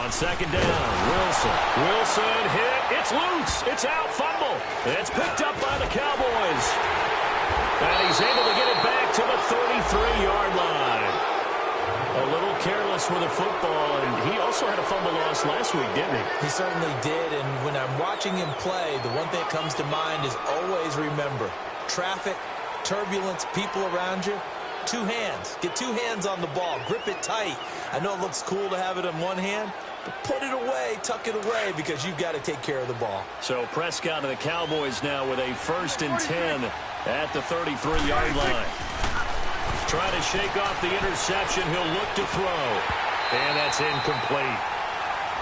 On second down, Wilson hit. It's loose. It's out. Fumble. It's picked up by the Cowboys. And he's able to get it back to the 33-yard line. A little careless with the football, and he also had a fumble loss last week, didn't he? He certainly did, and when I'm watching him play, the one thing that comes to mind is always remember, traffic, turbulence, people around you, two hands. Get two hands on the ball. Grip it tight. I know it looks cool to have it in one hand, but put it away, tuck it away, because you've got to take care of the ball. So Prescott and the Cowboys now with a 1st and 10 at the 33-yard line. Trying to shake off the interception. He'll look to throw. And that's incomplete.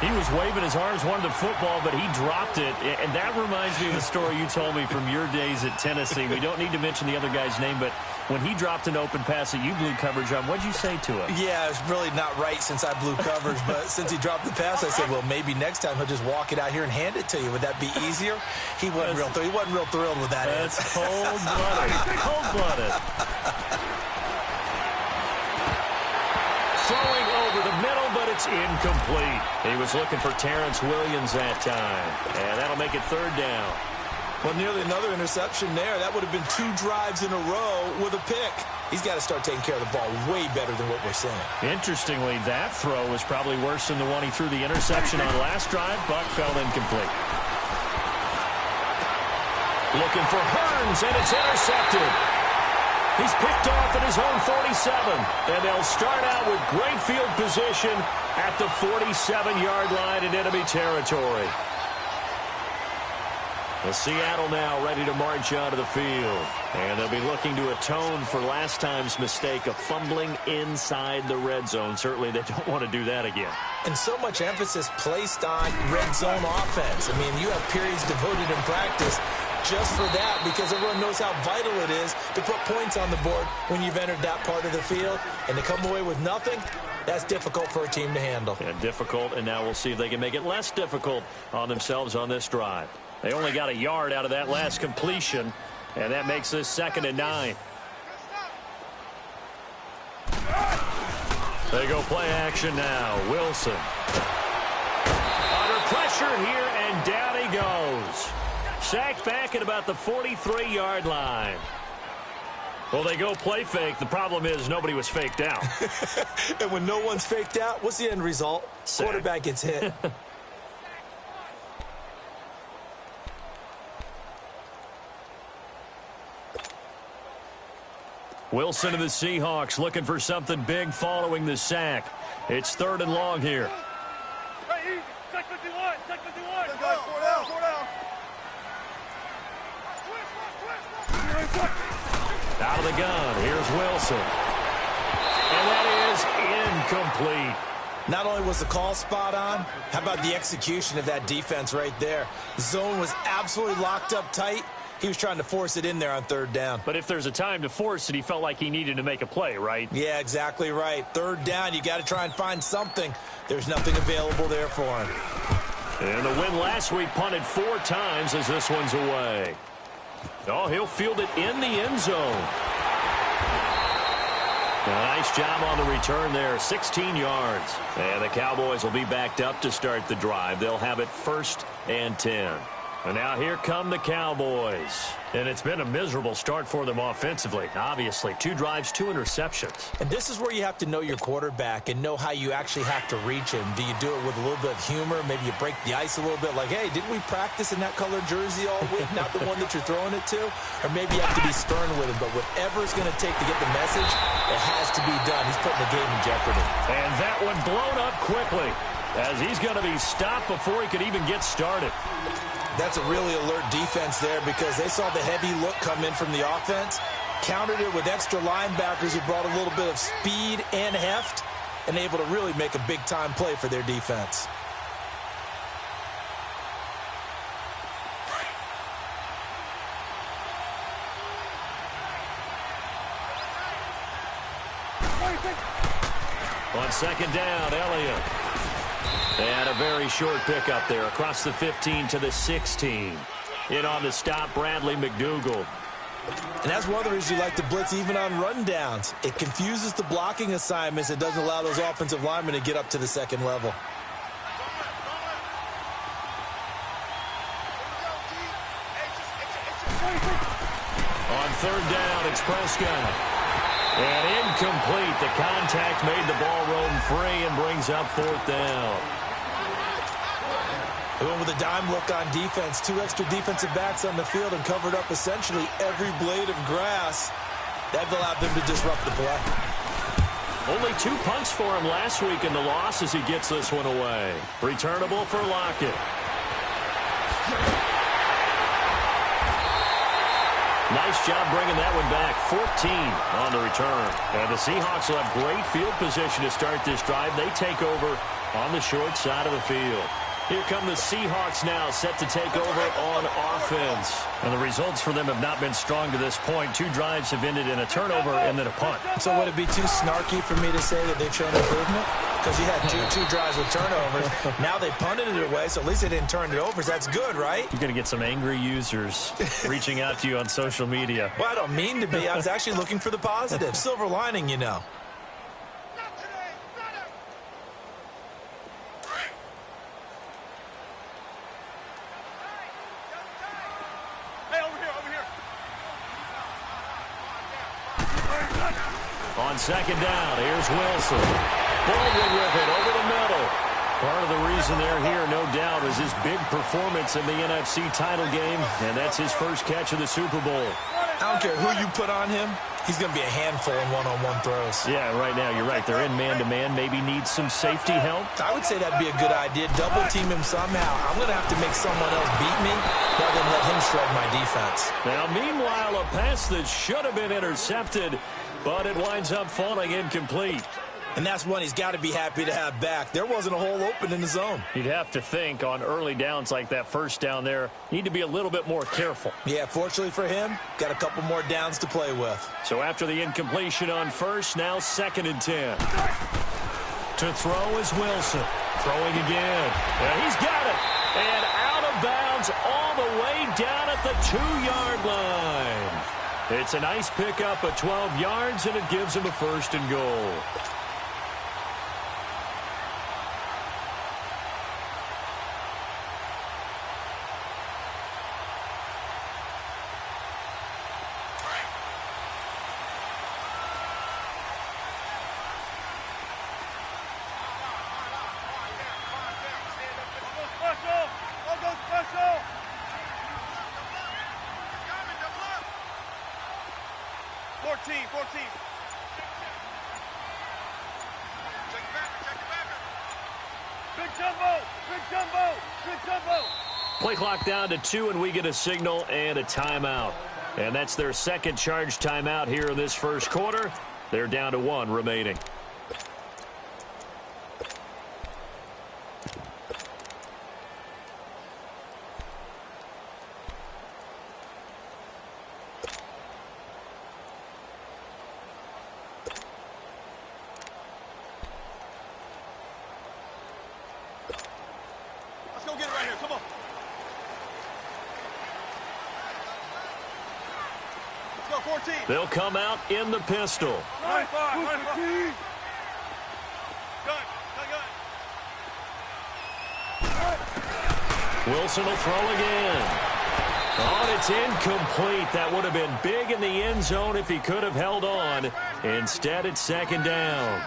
He was waving his arms, wanted the football, but he dropped it. And that reminds me of the story you told me from your days at Tennessee. We don't need to mention the other guy's name, but when he dropped an open pass that you blew coverage on, what'd you say to him? Yeah, it's really not right since I blew coverage, but since he dropped the pass, I said, well, maybe next time he'll just walk it out here and hand it to you. Would that be easier? He wasn't real thrilled with that. That's cold-blooded. Cold-blooded. Throwing over the middle, but it's incomplete. He was looking for Terrence Williams that time, and that'll make it 3rd down. Well, nearly another interception there. That would have been 2 drives in a row with a pick. He's got to start taking care of the ball way better than what we're seeing. Interestingly, that throw was probably worse than the one he threw the interception on last drive. Buck fell incomplete. Looking for Hearns, and it's intercepted. He's picked off at his own 47, and they'll start out with great field position at the 47-yard line in enemy territory. The Seattle now ready to march onto the field, and they'll be looking to atone for last time's mistake of fumbling inside the red zone. Certainly they don't want to do that again. And so much emphasis placed on red zone offense. I mean, you have periods devoted in practice just for that, because everyone knows how vital it is to put points on the board when you've entered that part of the field. And to come away with nothing, that's difficult for a team to handle. Yeah, difficult, and now we'll see if they can make it less difficult on themselves on this drive. They only got a yard out of that last completion, and that makes this 2nd and 9. They go play action now. Wilson. Under pressure here, and down he goes. Sacked back at about the 43-yard line. Well, they go play fake. The problem is nobody was faked out. And when no one's faked out, what's the end result? Sack. Quarterback gets hit. Wilson of the Seahawks looking for something big following the sack. It's 3rd and long here. Take 51. Take 51. Four down. Out of the gun, here's Wilson. And that is incomplete. Not only was the call spot on, how about the execution of that defense right there? The zone was absolutely locked up tight. He was trying to force it in there on 3rd down. But if there's a time to force it, he felt like he needed to make a play, right? Yeah, exactly right. 3rd down, you got to try and find something. There's nothing available there for him. And the win last week punted 4 times as this one's away. Oh, he'll field it in the end zone. A nice job on the return there, 16 yards. And the Cowboys will be backed up to start the drive. They'll have it 1st and 10. And now here come the Cowboys. And it's been a miserable start for them offensively. Obviously, 2 drives, 2 interceptions. And this is where you have to know your quarterback and know how you actually have to reach him. Do you do it with a little bit of humor? Maybe you break the ice a little bit like, hey, didn't we practice in that colored jersey all week, not the one that you're throwing it to? Or maybe you have to be stern with him. But whatever it's going to take to get the message, it has to be done. He's putting the game in jeopardy. And that one blown up quickly as he's going to be stopped before he could even get started. That's a really alert defense there because they saw the heavy look come in from the offense, countered it with extra linebackers who brought a little bit of speed and heft, and able to really make a big-time play for their defense. On 2nd down, Elliott. And a very short pickup there across the 15 to the 16. In on the stop, Bradley McDougald. And that's one of the reasons you like to blitz even on rundowns. It confuses the blocking assignments. It doesn't allow those offensive linemen to get up to the 2nd level. On third down, it's Prescott. And incomplete. The contact made the ball roam free and brings up fourth down. They went with a dime look on defense. 2 extra defensive backs on the field and covered up essentially every blade of grass. That allowed them to disrupt the play. Only 2 punts for him last week in the loss as he gets this one away. Returnable for Lockett. Nice job bringing that one back. 14 on the return. And the Seahawks will have great field position to start this drive. They take over on the short side of the field. Here come the Seahawks now, set to take over on offense. And the results for them have not been strong to this point. 2 drives have ended in a turnover and then a punt. So would it be too snarky for me to say that they've shown improvement? Because you had two drives with turnovers. Now they punted it away, so at least they didn't turn it over. So that's good, right? You're going to get some angry users reaching out to you on social media. Well, I don't mean to be. I was actually looking for the positive. Silver lining, you know. On second down, here's Wilson. Baldwin with it over the middle. Part of the reason they're here, no doubt, is his big performance in the NFC title game, and that's his first catch of the Super Bowl. I don't care who you put on him. He's going to be a handful in one-on-one throws. Yeah, right now, you're right. They're in man-to-man. Maybe needs some safety help. I would say that'd be a good idea. Double-team him somehow. I'm going to have to make someone else beat me rather than let him shred my defense. Now, meanwhile, a pass that should have been intercepted, but it winds up falling incomplete. And that's one he's got to be happy to have back. There wasn't a hole open in the zone. You'd have to think on early downs like that first down there, need to be a little bit more careful. Yeah, fortunately for him, got a couple more downs to play with. So after the incompletion on first, now 2nd and 10. To throw is Wilson. Throwing again. And he's got it. And out of bounds all the way down at the 2-yard line. It's a nice pickup of 12 yards, and it gives him a 1st and goal. Play clock down to 2, and we get a signal and a timeout. And that's their second charge timeout here in this first quarter. They're down to 1 remaining. Let's go get it right here. Come on. Let's go, 14. They'll come out in the pistol. Line 5. Gun. Wilson will throw again. Oh, and it's incomplete. That would have been big in the end zone if he could have held on. Instead, it's 2nd down.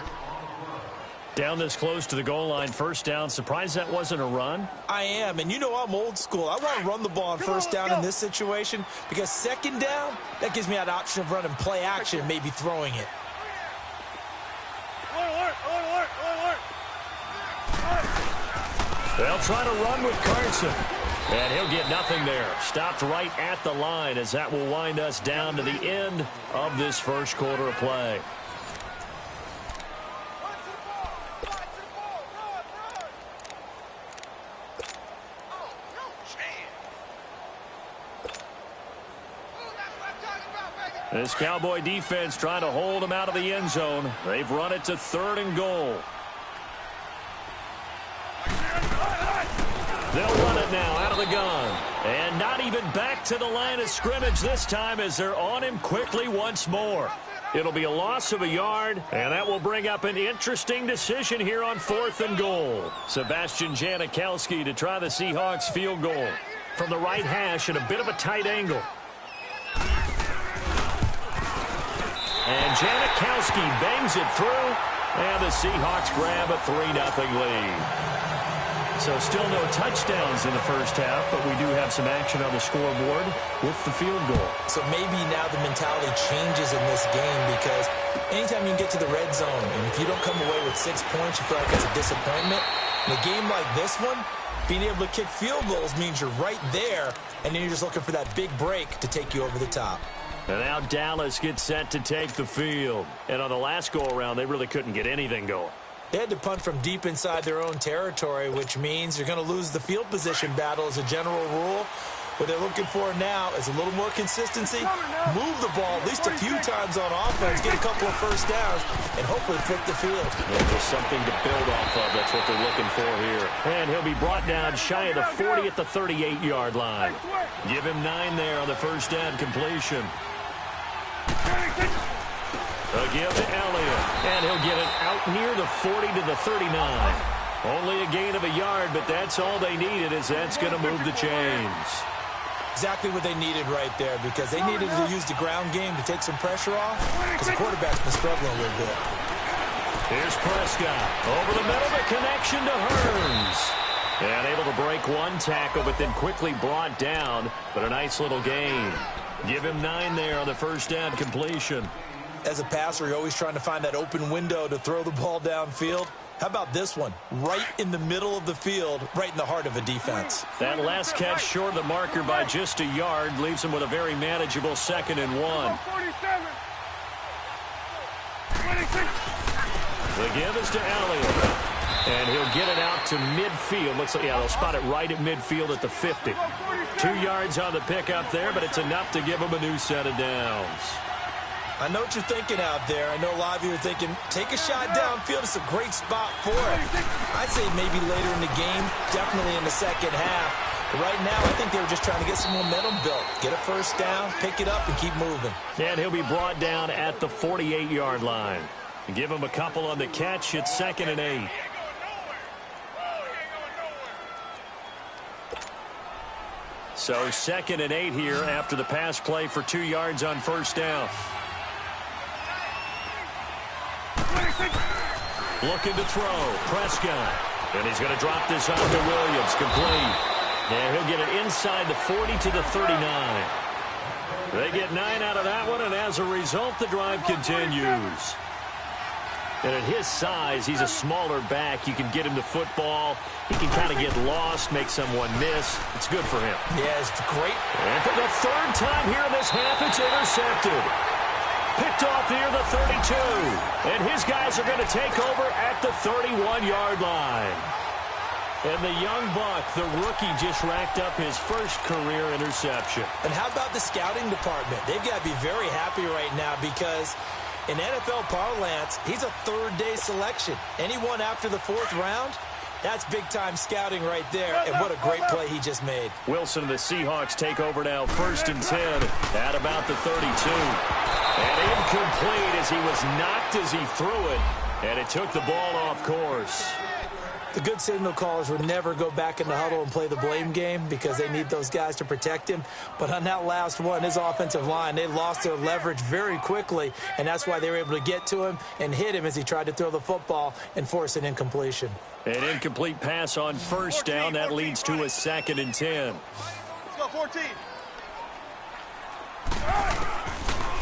Down this close to the goal line, 1st down. Surprised that wasn't a run? I am, and you know I'm old school. I want to run the ball on 1st down in this situation because 2nd down, that gives me that option of running play action, maybe throwing it. Alert. They'll try to run with Carson. And he'll get nothing there. Stopped right at the line as that will wind us down to the end of this first quarter of play. This Cowboy defense trying to hold him out of the end zone. They've run it to 3rd and goal. They'll run it now out of the gun. And not even back to the line of scrimmage this time as they're on him quickly once more. It'll be a loss of a yard, and that will bring up an interesting decision here on 4th and goal. Sebastian Janikowski to try the Seahawks field goal. From the right hash at a bit of a tight angle. And Janikowski bangs it through, and the Seahawks grab a 3-0 lead. So still no touchdowns in the first half, but we do have some action on the scoreboard with the field goal. So maybe now the mentality changes in this game, because anytime you can get to the red zone, and if you don't come away with 6 points, you feel like it's a disappointment. In a game like this one, being able to kick field goals means you're right there, and then you're just looking for that big break to take you over the top. And now Dallas gets set to take the field. And on the last go-around, they really couldn't get anything going. They had to punt from deep inside their own territory, which means you're going to lose the field position battle as a general rule. What they're looking for now is a little more consistency, move the ball at least a few times on offense, get a couple of first downs, and hopefully flip the field. Yeah, there's something to build off of. That's what they're looking for here. And he'll be brought down shy of the 40 at the 38-yard line. Give him 9 there on the first down completion. A give to Elliott, and he'll get it out near the 40 to the 39. Only a gain of a yard, but that's all they needed, as that's going to move the chains. Exactly what they needed right there, because they needed to use the ground game to take some pressure off, because the quarterback's been struggling a little bit. Here's Prescott. Over the middle, the connection to Hearns. And able to break one tackle, but then quickly brought down, but a nice little gain. Give him 9 there on the first down completion. As a passer, you're always trying to find that open window to throw the ball downfield. How about this one? Right in the middle of the field, right in the heart of a defense. That last catch short of the marker by just a yard leaves him with a very manageable 2nd and 1. The give is to Elliott. And he'll get it out to midfield. Looks like, yeah, they'll spot it right at midfield at the 50. 2 yards on the pickup there, but it's enough to give him a new set of downs. I know what you're thinking out there. I know a lot of you are thinking, take a shot downfield. It's a great spot for it. I'd say maybe later in the game, definitely in the second half. But right now, I think they were just trying to get some momentum built. Get a first down, pick it up, and keep moving. And he'll be brought down at the 48-yard line. Give him a couple on the catch. It's 2nd and 8. So 2nd and 8 here after the pass play for 2 yards on first down. Looking to throw. Prescott. And he's going to drop this off to Williams. Complete. And he'll get it inside the 40 to the 39. They get 9 out of that one, and as a result, the drive continues. And at his size, he's a smaller back. You can get him the football. He can kind of get lost, make someone miss. It's good for him. Yeah, it's great. And for the 3rd time here in this half, it's intercepted. Picked off near the 32. And his guys are going to take over at the 31-yard line. And the young buck, the rookie, just racked up his first career interception. And how about the scouting department? They've got to be very happy right now, because in NFL parlance, he's a 3rd-day selection. Anyone after the 4th round, that's big-time scouting right there, and what a great play he just made. Wilson and the Seahawks take over now, 1st and 10 at about the 32. And incomplete as he was knocked as he threw it, and it took the ball off course. The good signal callers would never go back in the huddle and play the blame game, because they need those guys to protect him. But on that last one, his offensive line, they lost their leverage very quickly, and that's why they were able to get to him and hit him as he tried to throw the football and force an incompletion. An incomplete pass on first down. That leads to a 2nd and 10. Let's go 14.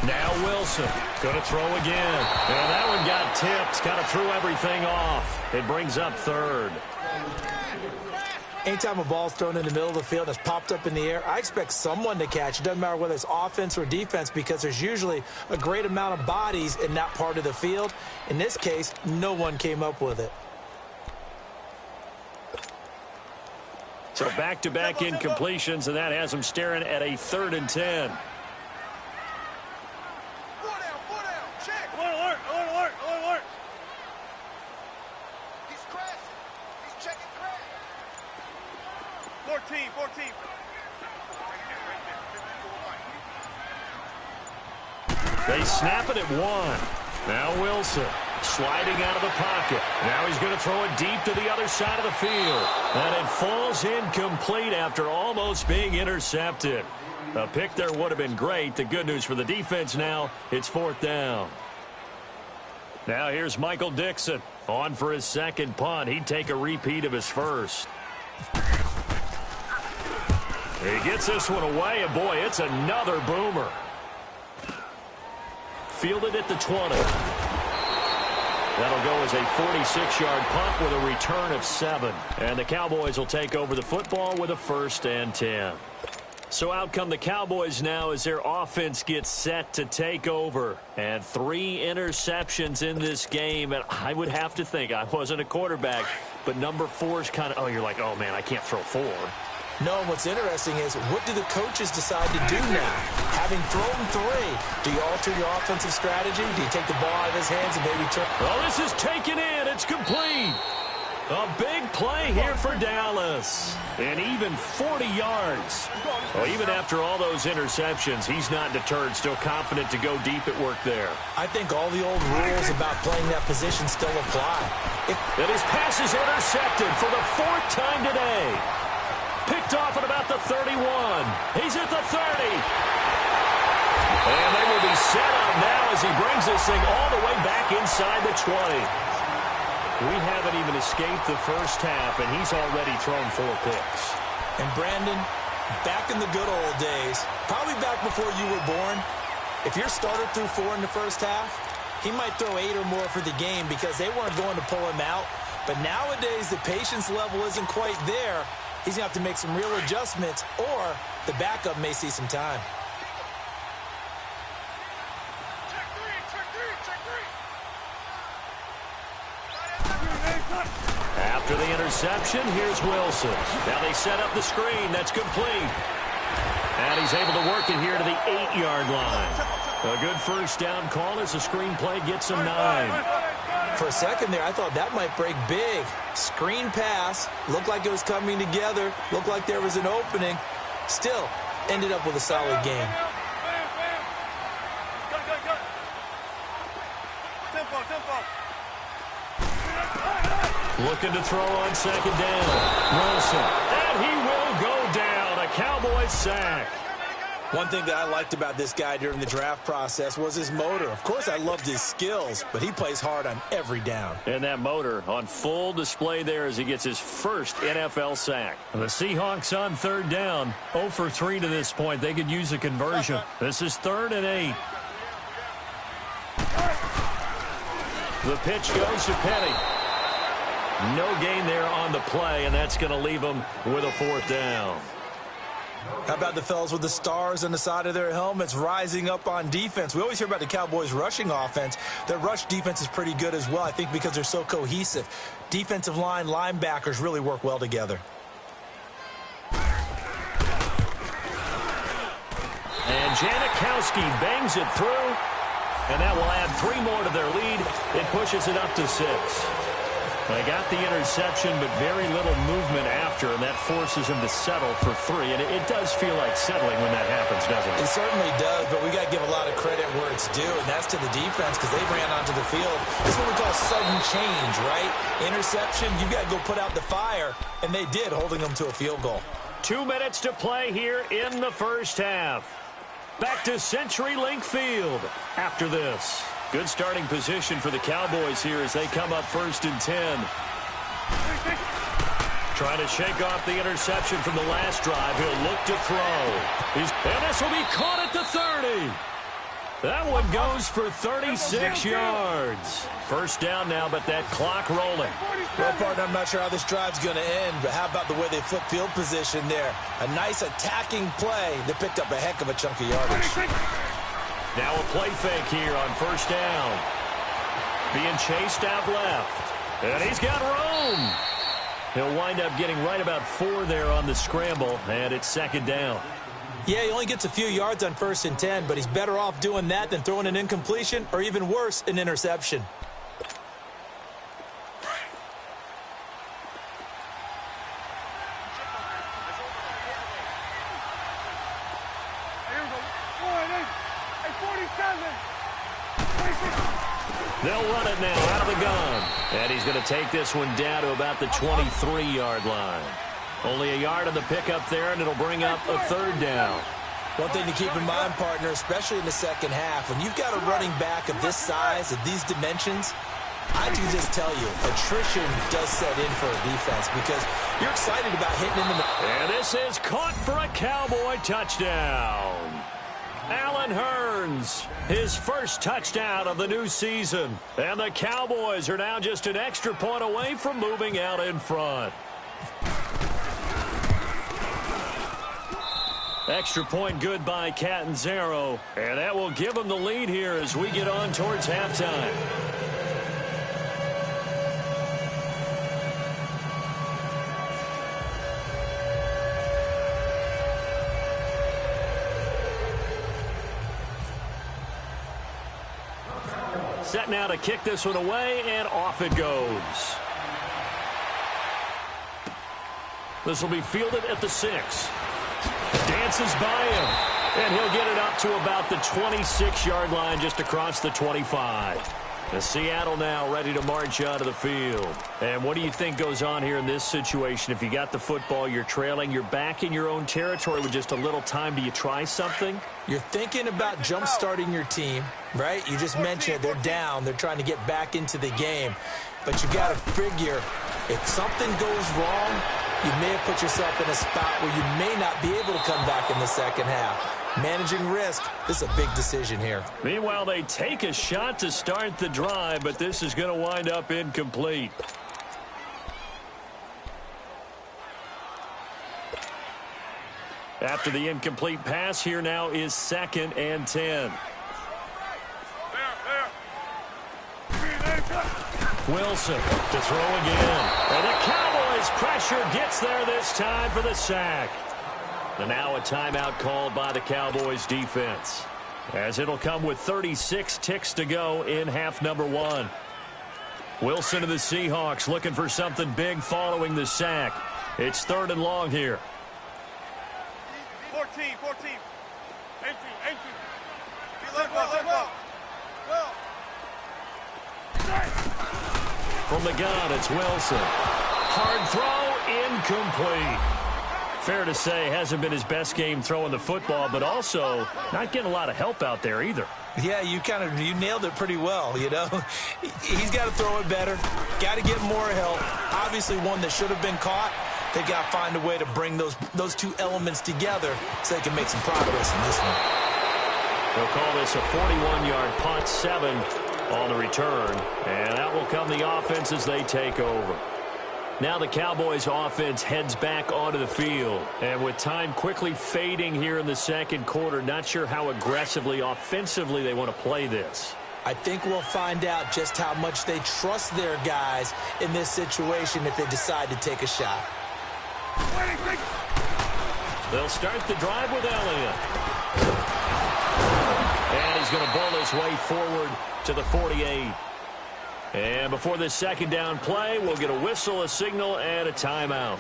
Now Wilson going to throw again. And that one got tipped. Kind of threw everything off. It brings up 3rd. Anytime a ball's thrown in the middle of the field and it's popped up in the air, I expect someone to catch. It doesn't matter whether it's offense or defense, because there's usually a great amount of bodies in that part of the field. In this case, no one came up with it. So back-to-back incompletions, and that has them staring at a 3rd and 10. Alert. He's crashing. He's checking crash. 14. They snap it at 1. Now Wilson sliding out of the pocket. Now he's going to throw it deep to the other side of the field. And it falls incomplete after almost being intercepted. A pick there would have been great. The good news for the defense now, it's 4th down. Now here's Michael Dixon on for his second punt. He'd take a repeat of his first. He gets this one away, and boy, it's another boomer. Fielded at the 20. That'll go as a 46-yard punt with a return of 7. And the Cowboys will take over the football with a 1st and 10. So out come the Cowboys now as their offense gets set to take over. And 3 interceptions in this game. And I would have to think, I wasn't a quarterback, but number 4 is kind of, you're like, oh, man, I can't throw 4. No, what's interesting is, what do the coaches decide to do now? Having thrown 3, do you alter your offensive strategy? Do you take the ball out of his hands and maybe turn? Well, this is taken in. It's complete. A big play here for Dallas. And even 40 yards. Well, even after all those interceptions, he's not deterred, still confident to go deep at work there. I think all the old rules about playing that position still apply. And his pass is intercepted for the 4th time today. Picked off at about the 31. He's at the 30. And they will be set up now as he brings this thing all the way back inside the 20. We haven't even escaped the first half, and he's already thrown 4 picks. And Brandon, back in the good old days, probably back before you were born, if your starter threw 4 in the first half, he might throw 8 or more for the game because they weren't going to pull him out. But nowadays, the patience level isn't quite there. He's going to have to make some real adjustments, or the backup may see some time. After the interception, here's Wilson. Now they set up the screen. That's complete. And he's able to work it here to the 8-yard line. A good first down call as the screenplay gets him 9. For a second there, I thought that might break big. Screen pass. Looked like it was coming together. Looked like there was an opening. Still, ended up with a solid game. Looking to throw on 2nd down. Wilson. And he will go down. A Cowboys sack. One thing that I liked about this guy during the draft process was his motor. Of course, I loved his skills, but he plays hard on every down. And that motor on full display there as he gets his first NFL sack. The Seahawks on 3rd down. 0 for 3 to this point. They could use a conversion. This is 3rd and 8. The pitch goes to Petty. No gain there on the play, and that's going to leave him with a 4th down. How about the fellas with the stars on the side of their helmets rising up on defense? We always hear about the Cowboys' rushing offense. Their rush defense is pretty good as well, I think, because they're so cohesive. Defensive line, linebackers really work well together. And Janikowski bangs it through, and that will add 3 more to their lead. It pushes it up to 6. They got the interception, but very little movement after, and that forces him to settle for 3. And it does feel like settling when that happens, doesn't it? It certainly does, but we got to give a lot of credit where it's due, and that's to the defense because they ran onto the field. This is what we call sudden change, right? Interception, you got to go put out the fire, and they did, holding them to a field goal. 2 minutes to play here in the first half. Back to CenturyLink Field after this. Good starting position for the Cowboys here as they come up 1st and 10. Trying to shake off the interception from the last drive. He'll look to throw. And this will be caught at the 30. That one goes for 36 yards. First down now, but that clock rolling. Well, partner, I'm not sure how this drive's going to end, but how about the way they flip field position there? A nice attacking play that picked up a heck of a chunk of yardage. Now a play fake here on first down. Being chased out left. And he's got room. He'll wind up getting right about 4 there on the scramble, and it's 2nd down. Yeah, he only gets a few yards on 1st and 10, but he's better off doing that than throwing an incompletion or even worse, an interception. They'll run it now out of the gun. And he's going to take this one down to about the 23-yard line. Only a yard on the pickup there, and it'll bring up a 3rd down. One thing to keep in mind, partner, especially in the second half, when you've got a running back of this size, of these dimensions, I can just tell you, attrition does set in for a defense because you're excited about hitting him in the... And this is caught for a Cowboy touchdown. Allen Hurns, his first touchdown of the new season. And the Cowboys are now just an extra point away from moving out in front. Extra point good by Catanzaro. And that will give them the lead here as we get on towards halftime. Set now to kick this one away, and off it goes. This will be fielded at the 6. Dances by him, and he'll get it up to about the 26-yard line, just across the 25. The Seattle now ready to march out of the field. And what do you think goes on here in this situation? If you got the football, you're trailing, you're back in your own territory with just a little time. Do you try something? You're thinking about jump-starting your team, right? You just mentioned they're down. They're trying to get back into the game. But you got to figure, if something goes wrong, you may have put yourself in a spot where you may not be able to come back in the second half. Managing risk, this is a big decision here. Meanwhile, they take a shot to start the drive, but this is going to wind up incomplete. After the incomplete pass, here now is 2nd and 10. Wilson to throw again. And the Cowboys' pressure gets there this time for the sack. And now a timeout called by the Cowboys defense, as it'll come with 36 ticks to go in half number 1. Wilson of the Seahawks looking for something big following the sack. It's 3rd and long here. 14. Entry. Well. From the gun, it's Wilson. Hard throw, incomplete. Fair to say, hasn't been his best game throwing the football, but also not getting a lot of help out there either. Yeah, you nailed it pretty well, you know. He's got to throw it better. Got to get more help. Obviously one that should have been caught. They got to find a way to bring those two elements together so they can make some progress in this one. They'll call this a 41-yard punt, 7 on the return. And that will come the offense as they take over. Now the Cowboys offense heads back onto the field. And with time quickly fading here in the second quarter, not sure how aggressively, offensively they want to play this. I think we'll find out just how much they trust their guys in this situation if they decide to take a shot. They'll start the drive with Elliott. And he's going to bowl his way forward to the 48. And before this second down play, we'll get a whistle, a signal, and a timeout,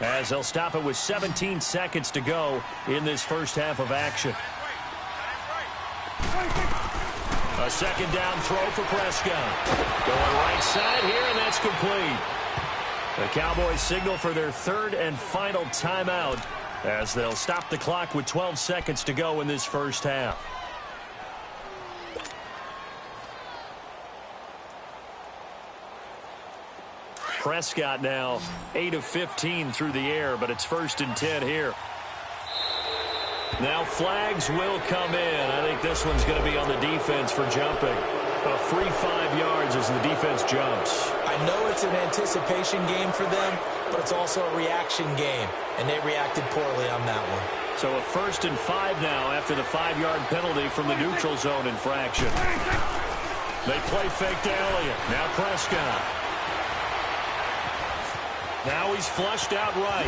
as they'll stop it with 17 seconds to go in this first half of action. A second down throw for Prescott. Going right side here, and that's complete. The Cowboys signal for their 3rd and final timeout, as they'll stop the clock with 12 seconds to go in this first half. Prescott now 8 of 15 through the air, but it's 1st and 10 here. Now flags will come in. I think this one's going to be on the defense for jumping. A free 5 yards as the defense jumps. I know it's an anticipation game for them, but it's also a reaction game, and they reacted poorly on that one. So a 1st and 5 now after the 5-yard penalty from the neutral zone infraction. They play fake to Elliott. Now Prescott. Now he's flushed out right.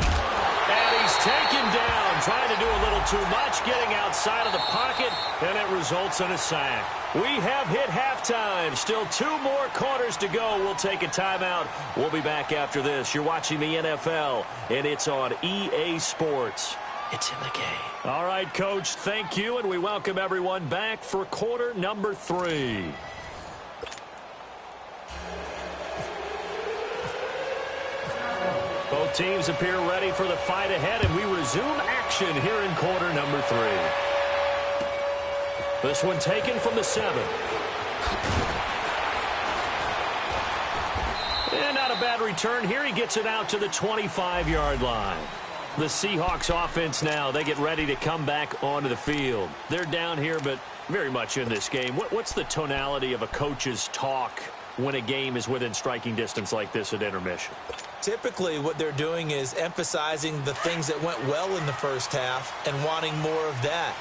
And he's taken down, trying to do a little too much, getting outside of the pocket, and it results in a sack. We have hit halftime. Still 2 more quarters to go. We'll take a timeout. We'll be back after this. You're watching the NFL, and it's on EA Sports. It's in the game. All right, Coach, thank you, and we welcome everyone back for quarter number 3. Both Both teams appear ready for the fight ahead, and we resume action here in quarter number 3. This one taken from the 7. And not a bad return here. He gets it out to the 25-yard line. The Seahawks offense now, they get ready to come back onto the field. They're down here, but very much in this game. What's the tonality of a coach's talk when a game is within striking distance like this at intermission? Typically, what they're doing is emphasizing the things that went well in the first half and wanting more of that.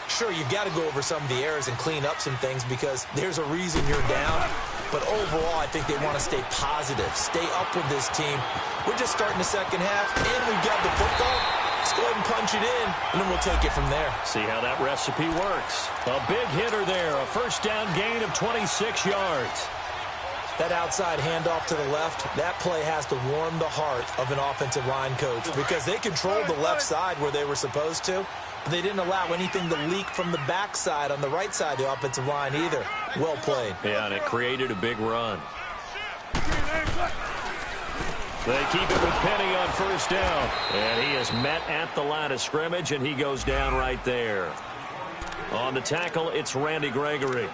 Sure, you've got to go over some of the errors and clean up some things because there's a reason you're down. But overall, I think they want to stay positive, stay up with this team. We're just starting the second half, and we've got the football. Let's go ahead and punch it in, and then we'll take it from there. See how that recipe works. A big hitter there, a first down gain of 26 yards. That outside handoff to the left, that play has to warm the heart of an offensive line coach because they controlled the left side where they were supposed to. But they didn't allow anything to leak from the backside on the right side of the offensive line either. Well played. Yeah, and it created a big run. They keep it with Penny on first down. And he is met at the line of scrimmage, and he goes down right there. On the tackle, it's Randy Gregory.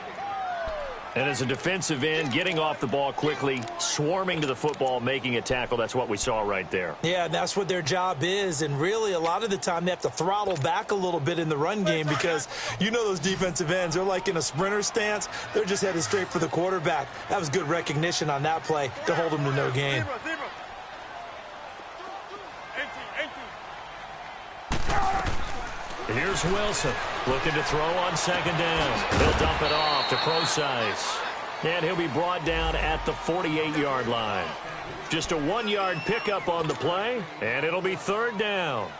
And as a defensive end, getting off the ball quickly, swarming to the football, making a tackle, that's what we saw right there. Yeah, that's what their job is. And really, a lot of the time, they have to throttle back a little bit in the run game because you know those defensive ends, they're like in a sprinter stance. They're just headed straight for the quarterback. That was good recognition on that play to hold them to no gain. Here's Wilson looking to throw on second down. He'll dump it off to Procise. And he'll be brought down at the 48-yard line. Just a 1-yard pickup on the play, and it'll be third down.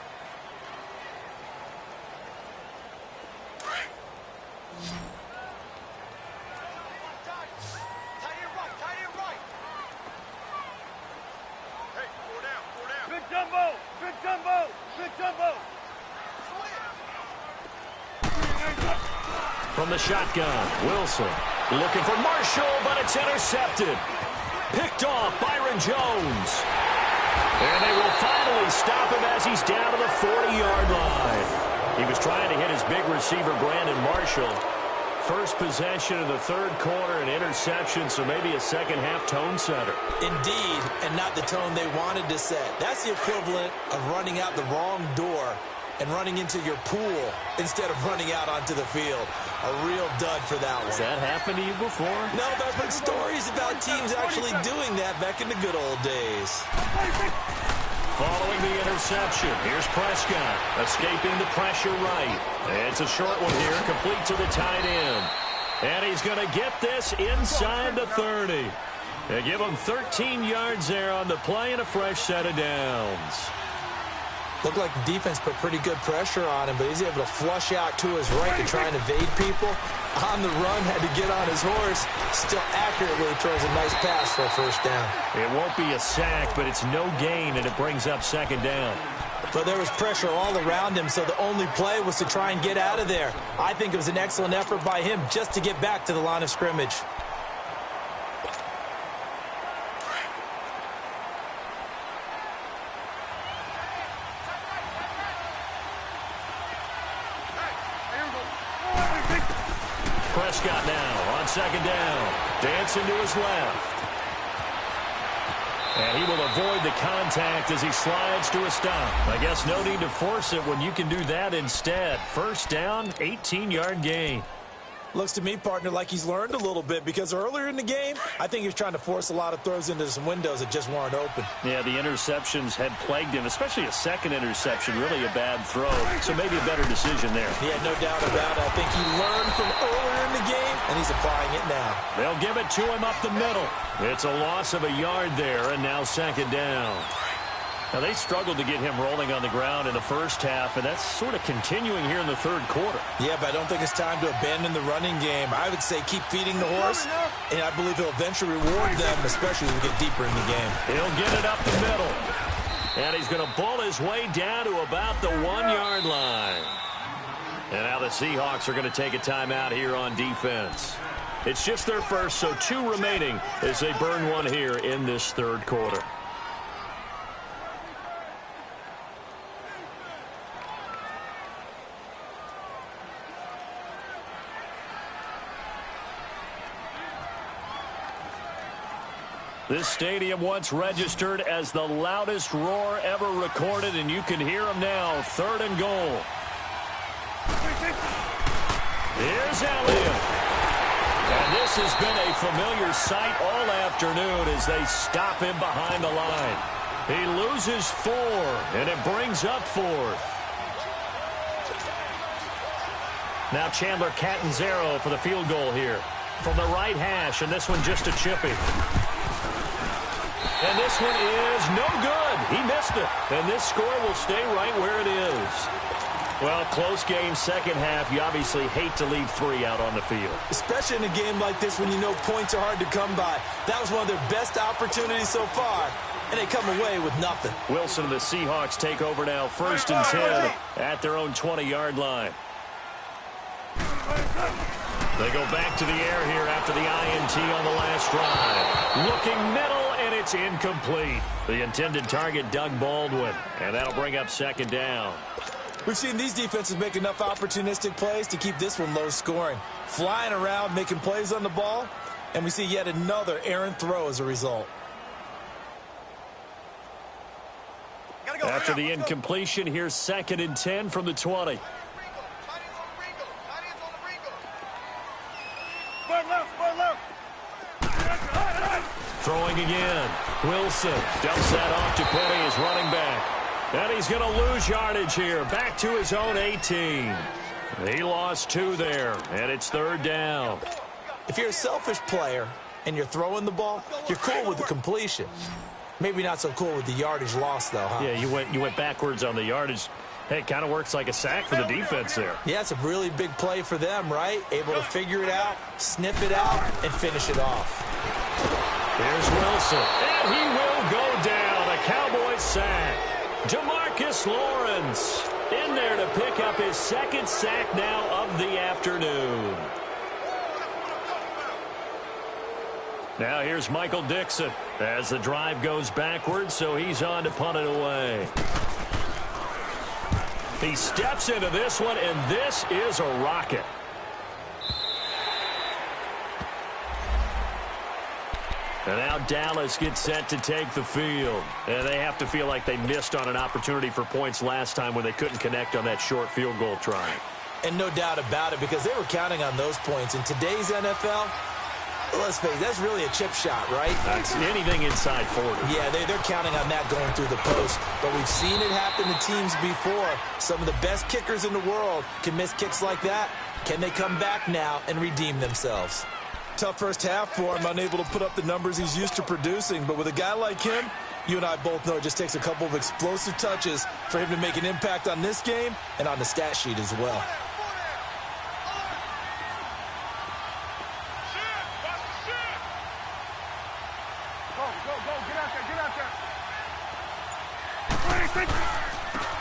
Good jumbo! Good jumbo! Good jumbo! From the shotgun, Wilson looking for Marshall, but it's intercepted. Picked off Byron Jones. And they will finally stop him as he's down to the 40-yard line. He was trying to hit his big receiver, Brandon Marshall. First possession of the third quarter, an interception, so maybe a second-half tone setter. Indeed, and not the tone they wanted to set. That's the equivalent of running out the wrong door and running into your pool instead of running out onto the field. A real dud for that one. Has that happened to you before? No, but I've heard stories about teams actually doing that back in the good old days. Following the interception, here's Prescott, escaping the pressure right. It's a short one here, complete to the tight end. And he's going to get this inside the 30. They give him 13 yards there on the play and a fresh set of downs. Looked like the defense put pretty good pressure on him, but he's able to flush out to his right to try and evade people. On the run, had to get on his horse. Still accurately throws a nice pass for a first down. It won't be a sack, but it's no gain, and it brings up second down. But there was pressure all around him, so the only play was to try and get out of there. I think it was an excellent effort by him just to get back to the line of scrimmage. Prescott now on second down. Dancing to his left. And he will avoid the contact as he slides to a stop. I guess no need to force it when you can do that instead. First down, 18-yard gain. Looks to me, partner, like he's learned a little bit because earlier in the game, I think he was trying to force a lot of throws into some windows that just weren't open. Yeah, the interceptions had plagued him, especially a second interception, really a bad throw. So maybe a better decision there. Yeah, no doubt about it. I think he learned from earlier in the game, and he's applying it now. They'll give it to him up the middle. It's a loss of a yard there, and now second down. Now, they struggled to get him rolling on the ground in the first half, and that's sort of continuing here in the third quarter. Yeah, but I don't think it's time to abandon the running game. I would say keep feeding the horse, and I believe he'll eventually reward them, especially as we get deeper in the game. He'll get it up the middle. And he's going to bull his way down to about the 1-yard line. And now the Seahawks are going to take a timeout here on defense. It's just their first, so 2 remaining as they burn one here in this third quarter. This stadium once registered as the loudest roar ever recorded, and you can hear them now. 3rd and goal. Here's Elliott. And this has been a familiar sight all afternoon as they stop him behind the line. He loses 4, and it brings up 4th. Now Chandler Catanzaro for the field goal here. From the right hash, and this one just a chippy. And this one is no good. He missed it. And this score will stay right where it is. Well, close game, second half. You obviously hate to leave 3 out on the field. Especially in a game like this when you know points are hard to come by. That was one of their best opportunities so far, and they come away with nothing. Wilson and the Seahawks take over now, 1st and 10 at their own 20-yard line. They go back to the air here after the INT on the last drive. Looking middle, and it's incomplete. The intended target, Doug Baldwin, and that'll bring up 2nd down. We've seen these defenses make enough opportunistic plays to keep this one low scoring. Flying around, making plays on the ball, and we see yet another errant throw as a result. After the incompletion, here's 2nd and 10 from the 20. Throwing again. Wilson dumps that off to Petty as running back. And he's going to lose yardage here. Back to his own 18. He lost 2 there, and it's 3rd down. If you're a selfish player and you're throwing the ball, you're cool with the completion. Maybe not so cool with the yardage loss, though, huh? Yeah, you went backwards on the yardage. Hey, it kind of works like a sack for the defense there. Yeah, it's a really big play for them, right? Able to figure it out, sniff it out, and finish it off. Here's Wilson, and he will go down. A Cowboys sack. Demarcus Lawrence in there to pick up his 2nd sack now of the afternoon. Now here's Michael Dixon as the drive goes backwards, so he's on to punt it away. He steps into this one, and this is a rocket. And now Dallas gets set to take the field. And they have to feel like they missed on an opportunity for points last time when they couldn't connect on that short field goal try. And no doubt about it, because they were counting on those points. In today's NFL, let's face it, that's really a chip shot, right? That's anything inside 40. Yeah, they're counting on that going through the post. But we've seen it happen to teams before. Some of the best kickers in the world can miss kicks like that. Can they come back now and redeem themselves? Tough first half for him, unable to put up the numbers he's used to producing. But with a guy like him, you and I both know it just takes a couple of explosive touches for him to make an impact on this game and on the stat sheet as well.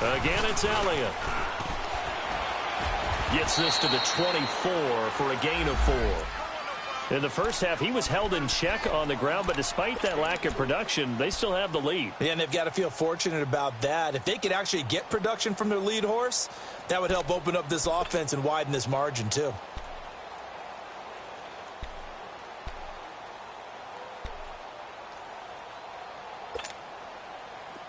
Again, it's Elliott. Gets this to the 24 for a gain of 4. In the first half, he was held in check on the ground, but despite that lack of production, they still have the lead. Yeah, and they've got to feel fortunate about that. If they could actually get production from their lead horse, that would help open up this offense and widen this margin too.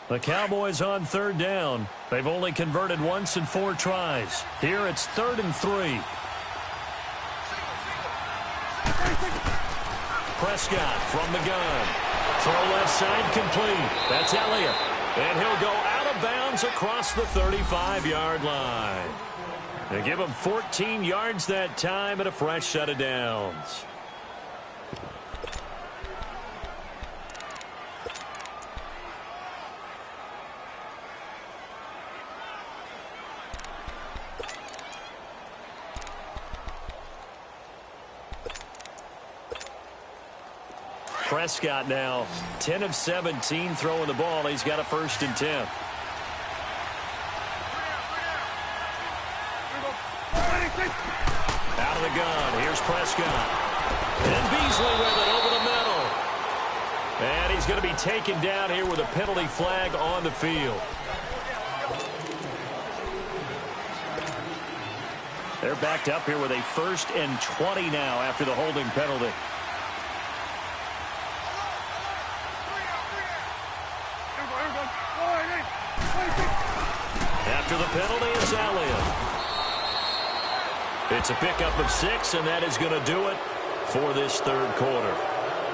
The Cowboys on 3rd down. They've only converted once in 4 tries. Here it's 3rd and 3. Prescott from the gun. Throw left side complete. That's Elliott. And he'll go out of bounds across the 35-yard line. They give him 14 yards that time and a fresh set of downs. Prescott now 10 of 17 throwing the ball. He's got a 1st and 10. Out of the gun. Here's Prescott. And Beasley with it over the middle. And he's going to be taken down here with a penalty flag on the field. They're backed up here with a 1st and 20 now after the holding penalty. penalty is Elliott. It's a pickup of 6, and that is going to do it for this third quarter.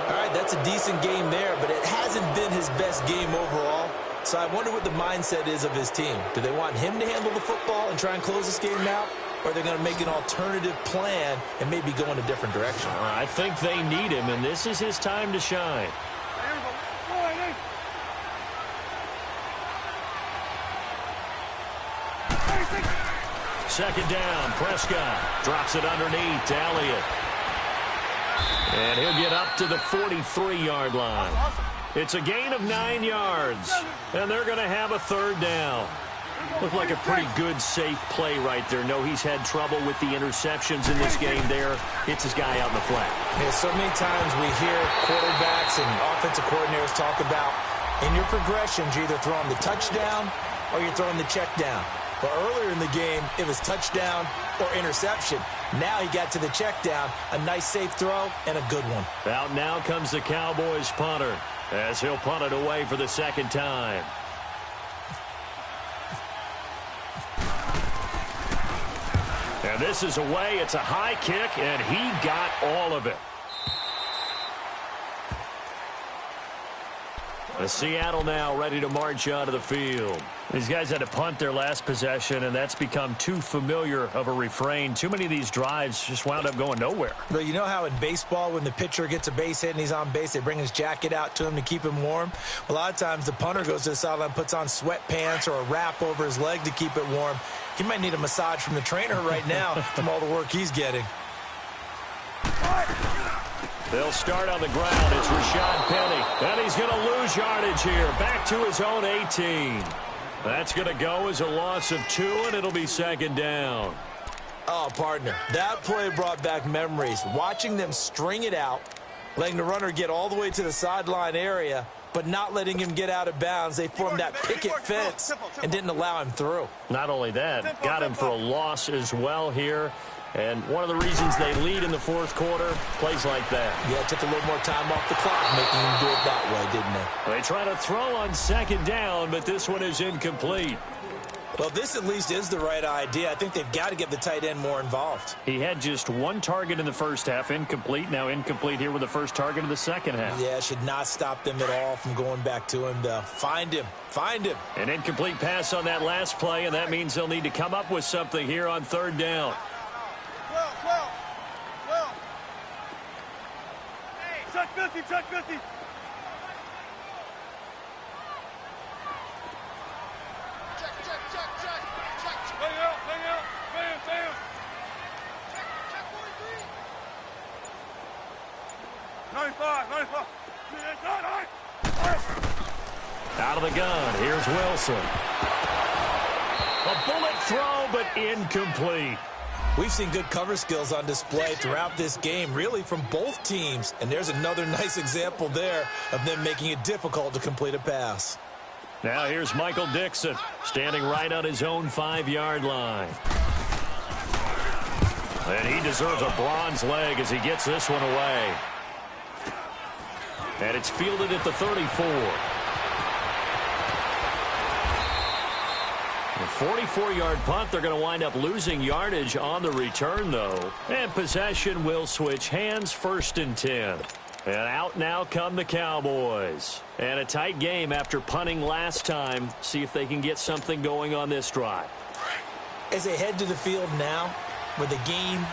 All right, that's a decent game there, but it hasn't been his best game overall. So I wonder what the mindset is of his team. Do they want him to handle the football and try and close this game out? Or are they going to make an alternative plan and maybe go in a different direction? I think they need him, and this is his time to shine. Second down, Prescott drops it underneath to Elliott. And he'll get up to the 43-yard line. It's a gain of 9 yards, and they're going to have a third down. Looked like a pretty good, safe play right there. No, he's had trouble with the interceptions in this game there. Hits his guy out in the flat. Yeah, so many times we hear quarterbacks and offensive coordinators talk about in your progressions, you're either throwing the touchdown or you're throwing the check down. But earlier in the game, it was touchdown or interception. Now he got to the check down, a nice safe throw, and a good one. Out now comes the Cowboys punter as he'll punt it away for the second time. And this is away. It's a high kick, and he got all of it. Seattle now ready to march onto the field. These guys had to punt their last possession, and that's become too familiar of a refrain. Too many of these drives just wound up going nowhere. But you know how in baseball, when the pitcher gets a base hit and he's on base, they bring his jacket out to him to keep him warm? A lot of times the punter goes to the sideline, puts on sweatpants or a wrap over his leg to keep it warm. He might need a massage from the trainer right now from all the work he's getting. They'll start on the ground. It's Rashad Penny. And he's going to lose yardage here. Back to his own 18. That's going to go as a loss of 2, and it'll be second down. Oh, partner, that play brought back memories. Watching them string it out, letting the runner get all the way to the sideline area, but not letting him get out of bounds. They formed that picket fence and didn't allow him through. Not only that, got him for a loss as well here. And one of the reasons they lead in the fourth quarter, plays like that. Yeah, it took a little more time off the clock, making him do it that way, didn't it? They try to throw on second down, but this one is incomplete. Well, this at least is the right idea. I think they've got to get the tight end more involved. He had just 1 target in the first half, incomplete. Now incomplete here with the first target of the second half. Yeah, should not stop them at all from going back to him, though. Find him. Find him. An incomplete pass on that last play, and that means they'll need to come up with something here on third down. Check 50, check 50. Check. Bang out. Bam. Check 43. 95. Out of the gun, here's Wilson. A bullet throw, but incomplete. We've seen good cover skills on display throughout this game, really from both teams. And there's another nice example there of them making it difficult to complete a pass. Now here's Michael Dixon, standing right on his own 5-yard line. And he deserves a bronze leg as he gets this one away. And it's fielded at the 34. A 44-yard punt. They're going to wind up losing yardage on the return, though. And possession will switch hands, 1st and 10. And out now come the Cowboys. And a tight game after punting last time. See if they can get something going on this drive. As they head to the field now, with the game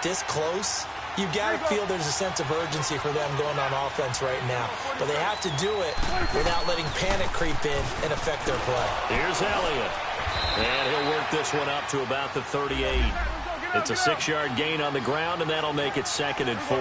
this close, you've got to feel there's a sense of urgency for them going on offense right now. But they have to do it without letting panic creep in and affect their play. Here's Elliott. And he'll work this one up to about the 38. It's a 6-yard gain on the ground, and that'll make it 2nd and 4.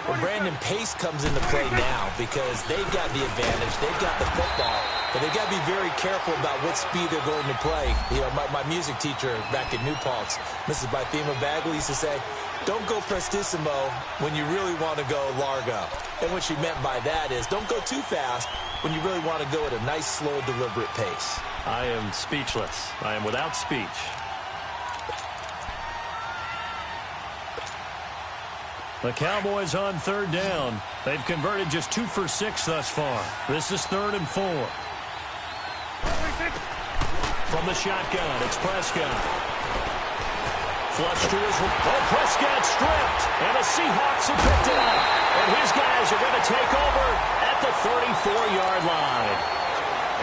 Well, Brandon, pace comes into play now because they've got the advantage. They've got the football, but they've got to be very careful about what speed they're going to play. You know, my music teacher back at New Paltz, Mrs. Bythema Bagley, used to say, don't go prestissimo when you really want to go largo. And what she meant by that is don't go too fast when you really want to go at a nice, slow, deliberate pace. I am speechless. I am without speech. The Cowboys on 3rd down. They've converted just 2 for 6 thus far. This is 3rd and 4. From the shotgun, it's Prescott. Flush to his... Oh, Prescott stripped. And the Seahawks have picked it up. And his guys are going to take over at the 34-yard line.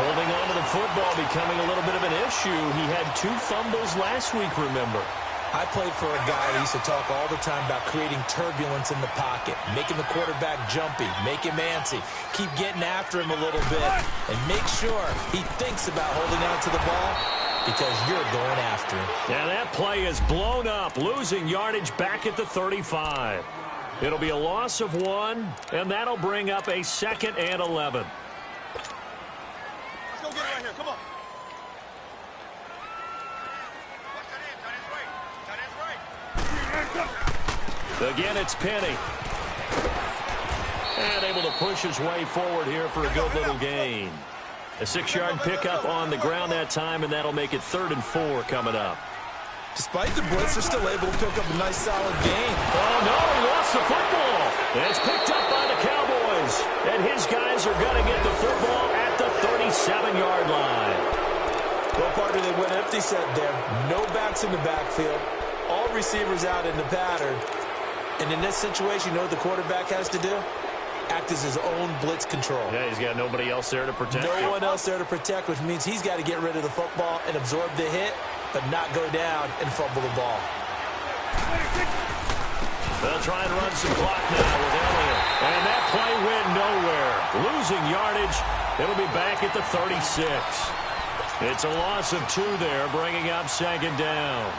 Holding on to the football becoming a little bit of an issue. He had 2 fumbles last week, remember. I played for a guy that used to talk all the time about creating turbulence in the pocket, making the quarterback jumpy, make him antsy, keep getting after him a little bit, and make sure he thinks about holding on to the ball because you're going after him. Now that play is blown up, losing yardage back at the 35. It'll be a loss of 1, and that'll bring up a 2nd and 11. Let's go get it right here. Come on. Again, it's Penny. And able to push his way forward here for a good little gain. A 6-yard pickup on the ground that time, and that'll make it 3rd and 4 coming up. Despite the blitz, they're still able to pick up a nice, solid gain. Oh, no, he lost the football. And it's picked up by the Cowboys. And his guys are going to get the football at the 37-yard line. Well, partner, they went empty set there. No backs in the backfield. All receivers out in the pattern. And in this situation, you know what the quarterback has to do? Act as his own blitz control. Yeah, he's got nobody else there to protect him. No one else there to protect, which means he's got to get rid of the football and absorb the hit, but not go down and fumble the ball. They'll try and run some clock now with Elliott. And that play went nowhere. Losing yardage. It'll be back at the 36. It's a loss of 2 there, bringing up 2nd down.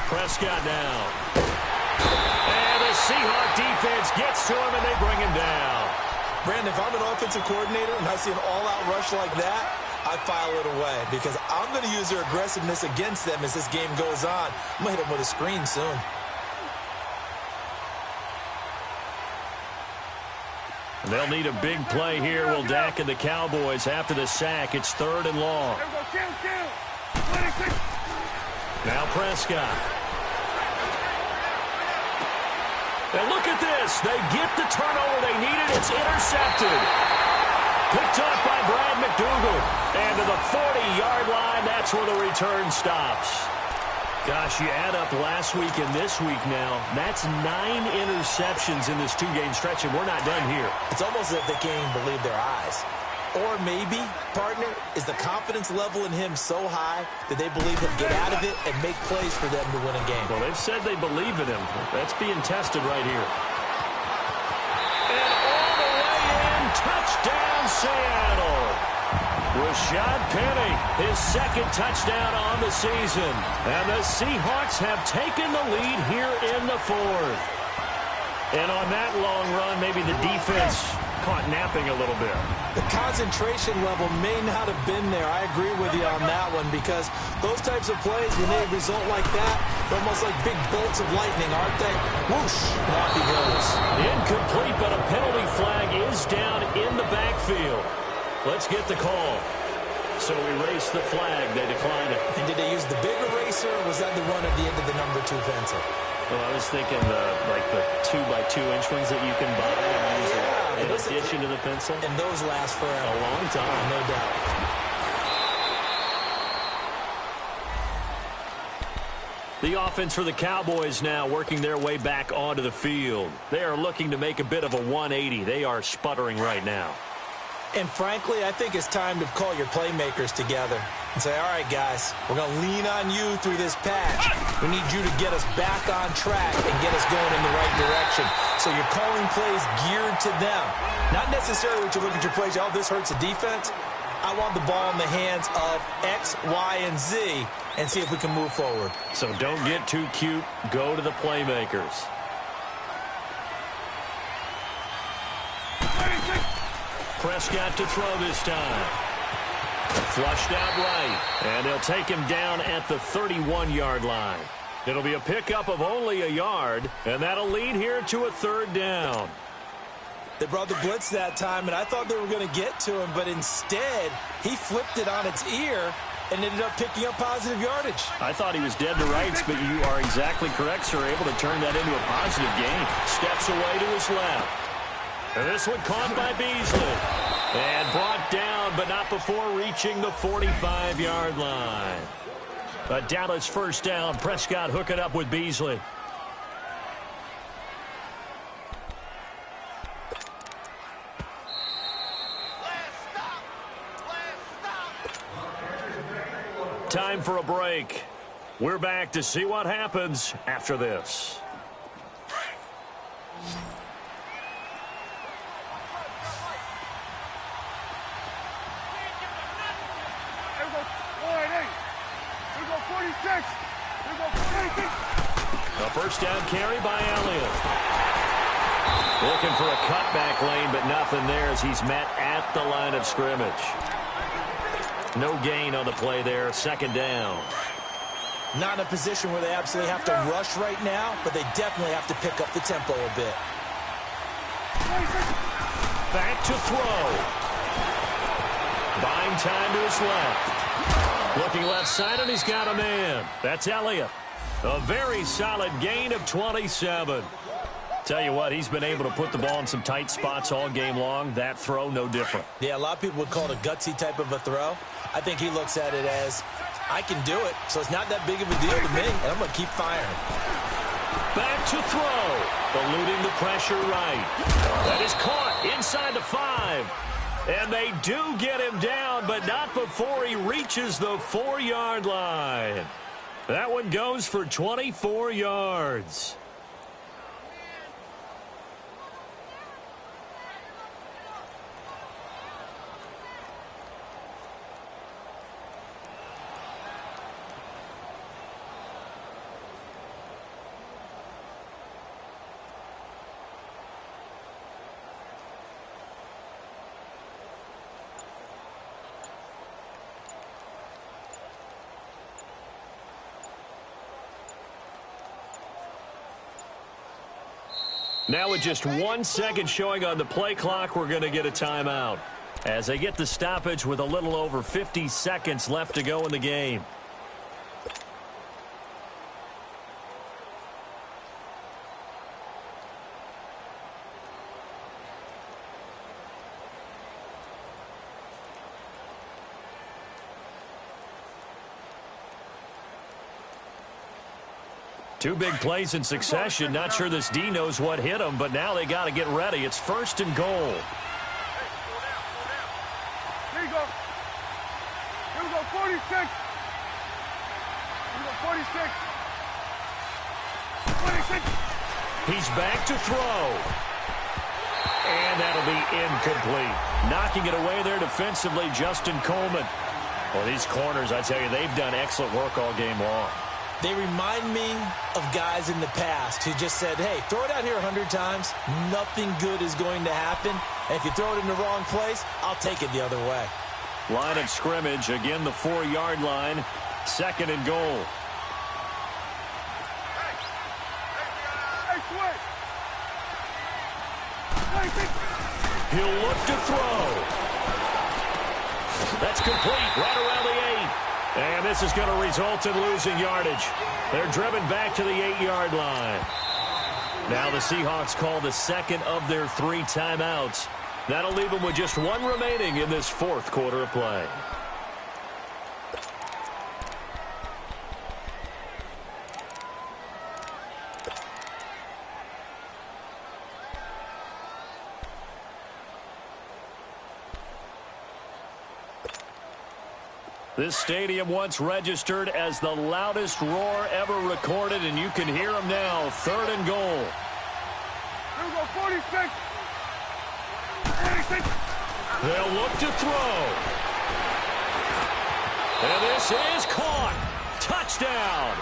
Prescott now. And the Seahawk defense gets to him, and they bring him down. Brandon, if I'm an offensive coordinator and I see an all-out rush like that, I file it away because I'm going to use their aggressiveness against them as this game goes on. I'm going to hit them with a screen soon. And they'll need a big play here. Will Dak and the Cowboys after the sack. It's 3rd and long. Now Prescott. And look at this. They get the turnover they needed. It's intercepted. Picked up by Brad McDougal. And to the 40-yard line, that's where the return stops. Gosh, you add up last week and this week now. That's 9 interceptions in this 2-game stretch, and we're not done here. It's almost as if they can't even believe their eyes. Or maybe, partner, is the confidence level in him so high that they believe he'll get out of it and make plays for them to win a game. Well, they've said they believe in him. That's being tested right here. And all the way in, touchdown Seattle. Rashad Penny, his 2nd touchdown on the season. And the Seahawks have taken the lead here in the 4th. And on that long run, maybe the defense caught napping a little bit. The concentration level may not have been there. I agree with you on that one because those types of plays, when they result like that, they're almost like big bolts of lightning, aren't they? Whoosh, and off he goes. Incomplete, but a penalty flag is down in the backfield. Let's get the call. So erase the flag. They decline it. And did they use the big eraser, or was that the one at the end of the number 2 pencil? Well, I was thinking like the 2x2-inch ones that you can buy and use in addition to the pencil. And those last for a long time. No doubt. The offense for the Cowboys now working their way back onto the field. They are looking to make a bit of a 180. They are sputtering right now. And frankly, I think it's time to call your playmakers together and say, all right, guys, we're going to lean on you through this patch. We need you to get us back on track and get us going in the right direction. So you're calling plays geared to them. Not necessarily what you look at your plays, oh, this hurts the defense. I want the ball in the hands of X, Y, and Z and see if we can move forward. So don't get too cute. Go to the playmakers. Prescott to throw this time. Flushed out right. And they'll take him down at the 31-yard line. It'll be a pickup of only a yard, and that'll lead here to a 3rd down. They brought the blitz that time, and I thought they were going to get to him, but instead, he flipped it on its ear and ended up picking up positive yardage. I thought he was dead to rights, but you are exactly correct, sir. Able to turn that into a positive gain. Steps away to his left. And this one caught by Beasley. And brought down, but not before reaching the 45-yard line. A Dallas first down. Prescott hooking up with Beasley. Time for a break. We're back to see what happens after this. A first down carry by Elliott. Looking for a cutback lane, but nothing there as he's met at the line of scrimmage. No gain on the play there. Second down. Not in a position where they absolutely have to rush right now, but they definitely have to pick up the tempo a bit. Back to throw. Buying time to his left. Looking left side, and he's got a man. That's Elliott. A very solid gain of 27. Tell you what, he's been able to put the ball in some tight spots all game long. That throw, no different. Yeah, a lot of people would call it a gutsy type of a throw. I think he looks at it as, I can do it, so it's not that big of a deal to me, and I'm going to keep firing. Back to throw. Eluding the pressure right. That is caught inside the 5. And they do get him down, but not before he reaches the 4-yard line. That one goes for 24 yards. Now with just 1 second showing on the play clock, we're going to get a timeout as they get the stoppage with a little over 50 seconds left to go in the game. Two big plays in succession. Not sure this D knows what hit him, but now they got to get ready. It's first and goal. Here you go. Here we go, 46. Here we go, 46. 26. He's back to throw. And that'll be incomplete. Knocking it away there defensively, Justin Coleman. Well, these corners, I tell you, they've done excellent work all game long. They remind me of guys in the past who just said, hey, throw it out here 100 times. Nothing good is going to happen. And if you throw it in the wrong place, I'll take it the other way. Line of scrimmage, again the 4-yard line. Second and goal. He'll look to throw. That's complete right around the 8. And this is going to result in losing yardage. They're driven back to the 8-yard line. Now the Seahawks call the second of their 3 timeouts. That'll leave them with just 1 remaining in this 4th quarter of play. This stadium once registered as the loudest roar ever recorded, and you can hear them now. 3rd and goal. Here we go, 46. 46. They'll look to throw. And this is caught. Touchdown.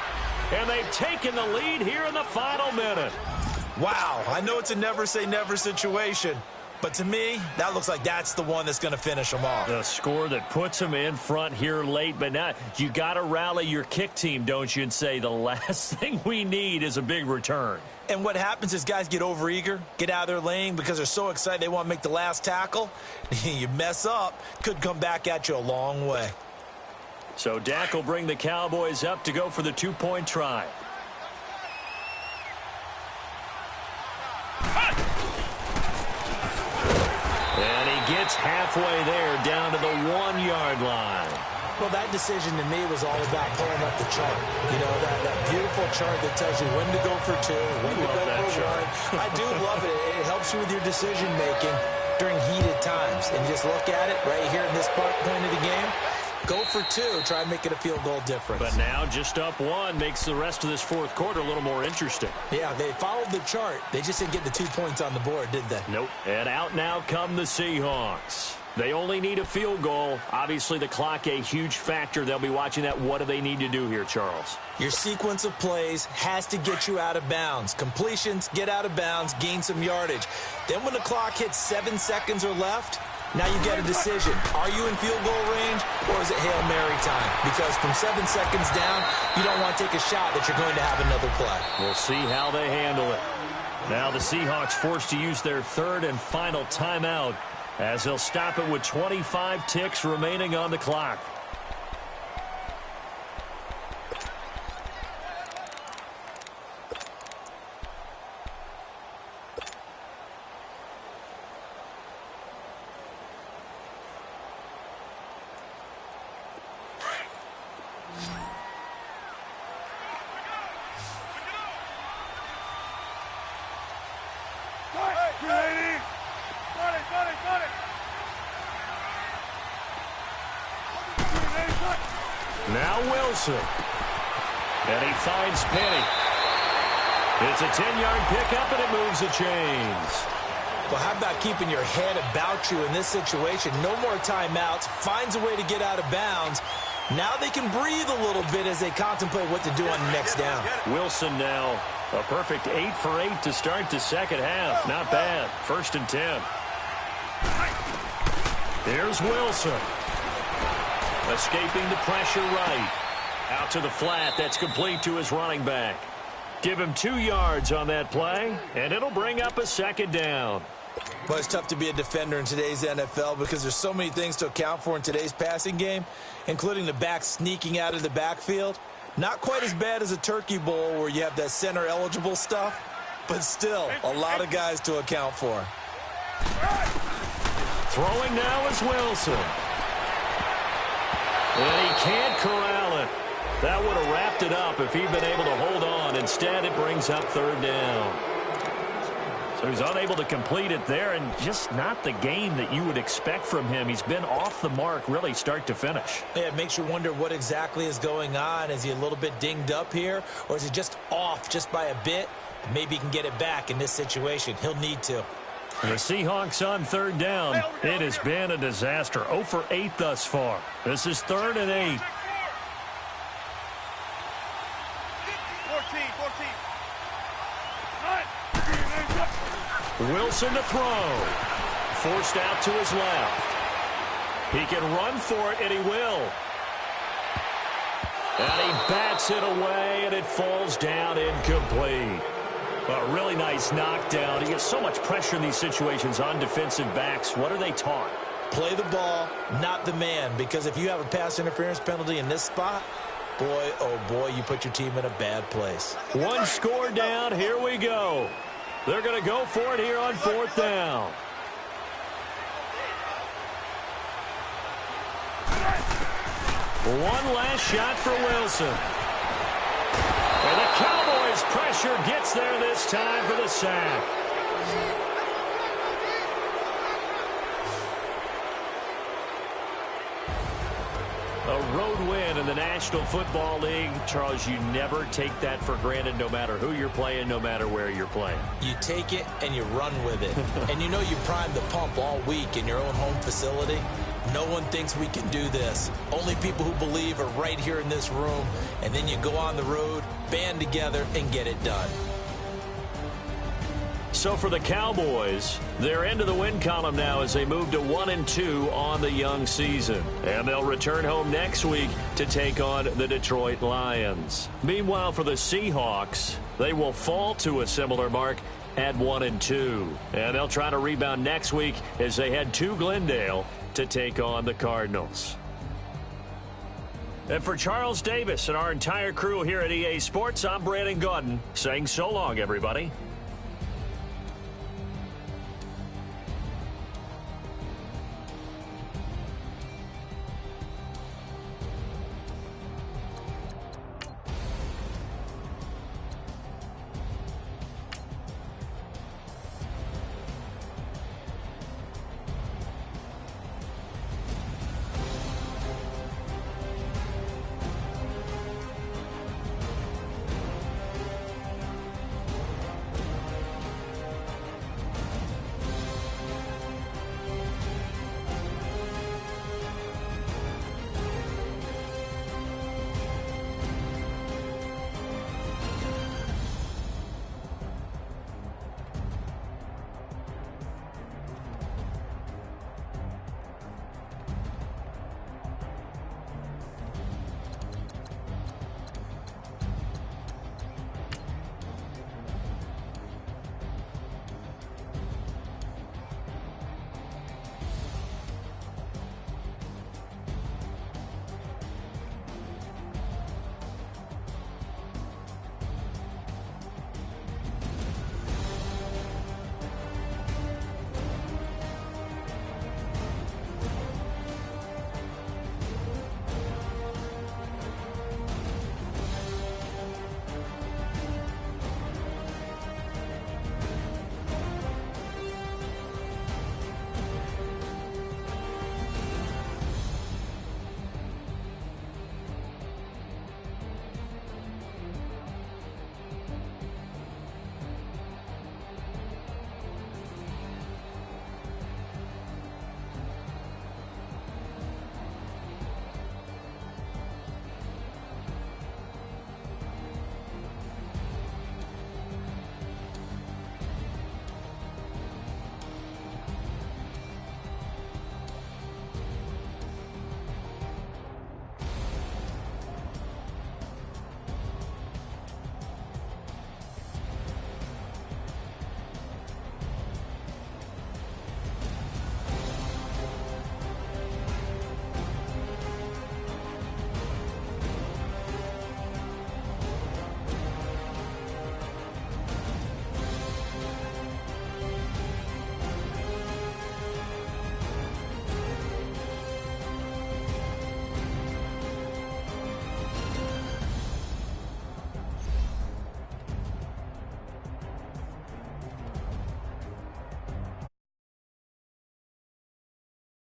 And they've taken the lead here in the final minute. Wow, I know it's a never-say-never situation. But to me, that looks like that's the one that's going to finish them off. The score that puts them in front here late, but now you got to rally your kick team, don't you, and say the last thing we need is a big return. And what happens is guys get overeager, get out of their lane because they're so excited they want to make the last tackle. You mess up, could come back at you a long way. So Dak will bring the Cowboys up to go for the two-point try. And he gets halfway there down to the 1-yard line. Well, that decision to me was all about pulling up the chart. You know, that beautiful chart that tells you when to go for two, when to go for one. I do love it. It helps you with your decision-making during heated times. And just look at it right here in this point of the game. Go for two. Try and make it a field goal difference. But now just up one makes the rest of this fourth quarter a little more interesting. Yeah, they followed the chart. They just didn't get the 2 points on the board, did they? Nope. And out now come the Seahawks. They only need a field goal. Obviously, the clock a huge factor. They'll be watching that. What do they need to do here, Charles? Your sequence of plays has to get you out of bounds. Completions, get out of bounds, gain some yardage. Then when the clock hits 7 seconds or left, now you get a decision. Are you in field goal range, or is it Hail Mary time? Because from 7 seconds down, you don't want to take a shot that you're going to have another play. We'll see how they handle it. Now the Seahawks forced to use their third and final timeout, as they'll stop it with 25 ticks remaining on the clock. Now Wilson. And he finds Penny. It's a 10-yard pickup, and it moves the chains. Well, how about keeping your head about you in this situation? No more timeouts. Finds a way to get out of bounds. Now they can breathe a little bit as they contemplate what to do on the next down. Wilson now a perfect 8 for 8 to start the second half. Not bad. 1st and 10. Here's Wilson. Escaping the pressure right. Out to the flat. That's complete to his running back. Give him 2 yards on that play, and it'll bring up a 2nd down. Well, it's tough to be a defender in today's NFL because there's so many things to account for in today's passing game, including the back sneaking out of the backfield. Not quite as bad as a turkey bowl where you have that center-eligible stuff, but still a lot of guys to account for. Throwing now is Wilson. And he can't corral it. That would have wrapped it up if he'd been able to hold on. Instead, it brings up 3rd down. So he's unable to complete it there, and just not the game that you would expect from him. He's been off the mark really start to finish. Yeah, it makes you wonder what exactly is going on. Is he a little bit dinged up here, or is he just off just by a bit? Maybe he can get it back in this situation. He'll need to. The Seahawks on 3rd down. It has been a disaster. 0 for 8 thus far. This is 3rd and 8. 14. Wilson to throw. Forced out to his left. He can run for it, and he will. And he bats it away, and it falls down incomplete. A really nice knockdown. He gets so much pressure in these situations on defensive backs. What are they taught? Play the ball, not the man. Because if you have a pass interference penalty in this spot, boy, oh boy, you put your team in a bad place. 1 score down. Here we go. They're going to go for it here on 4th down. One last shot for Wilson. And the Cowboys' pressure gets there this time for the sack. A road win in the National Football League. Charles, you never take that for granted no matter who you're playing, no matter where you're playing. You take it and you run with it. And you know you primed the pump all week in your own home facility. No one thinks we can do this. Only people who believe are right here in this room. And then you go on the road, band together, and get it done. So for the Cowboys, they're into the win column now as they move to 1-2 on the young season. And they'll return home next week to take on the Detroit Lions. Meanwhile, for the Seahawks, they will fall to a similar mark at 1-2. And they'll try to rebound next week as they head to Glendale to take on the Cardinals. And for Charles Davis and our entire crew here at EA Sports, I'm Brandon Gaudin saying so long, everybody.